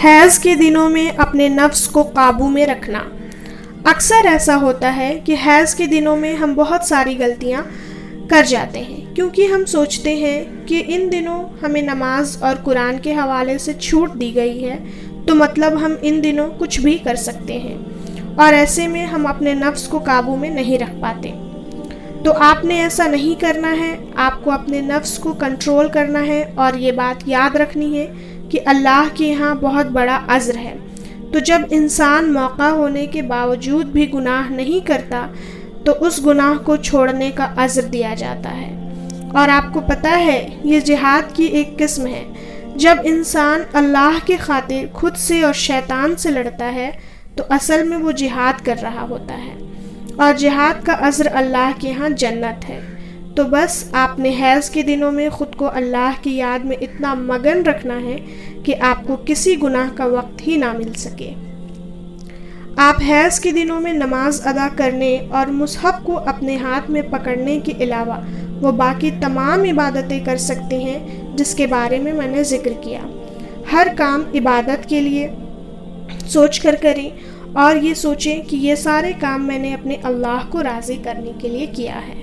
حیض کے دنوں میں اپنے نفس کو قابو میں رکھنا۔ اکثر ایسا ہوتا ہے کہ حیض کے دنوں میں ہم بہت ساری غلطیاں کر جاتے ہیں، کیونکہ ہم سوچتے ہیں کہ ان دنوں ہمیں نماز اور قرآن کے حوالے سے چھوٹ دی گئی ہے، تو مطلب ہم ان دنوں کچھ بھی کر سکتے ہیں، اور ایسے میں ہم اپنے نفس کو قابو میں نہیں رکھ پاتے۔ تو آپ نے ایسا نہیں کرنا ہے، آپ کو اپنے نفس کو کنٹرول کرنا ہے، اور یہ بات یاد رکھنی ہے کہ اللہ کے یہاں بہت بڑا اجر ہے۔ تو جب انسان موقع ہونے کے باوجود بھی گناہ نہیں کرتا تو اس گناہ کو چھوڑنے کا اجر دیا جاتا ہے۔ اور آپ کو پتہ ہے یہ جہاد کی ایک قسم ہے۔ جب انسان اللہ کے خاطر خود سے اور شیطان سے لڑتا ہے تو اصل میں وہ جہاد کر رہا ہوتا ہے، اور جہاد کا اجر اللہ کے ہاں جنت ہے۔ تو بس آپ نے حیض کے دنوں میں خود کو اللہ کی یاد میں اتنا مگن رکھنا ہے کہ آپ کو کسی گناہ کا وقت ہی نہ مل سکے۔ آپ حیض کے دنوں میں نماز ادا کرنے اور مصحف کو اپنے ہاتھ میں پکڑنے کے علاوہ وہ باقی تمام عبادتیں کر سکتے ہیں جس کے بارے میں نے ذکر کیا۔ ہر کام عبادت کے لیے سوچ کر کریں، اور یہ سوچیں کہ یہ سارے کام میں نے اپنے اللہ کو راضی کرنے کے لیے کیا ہے۔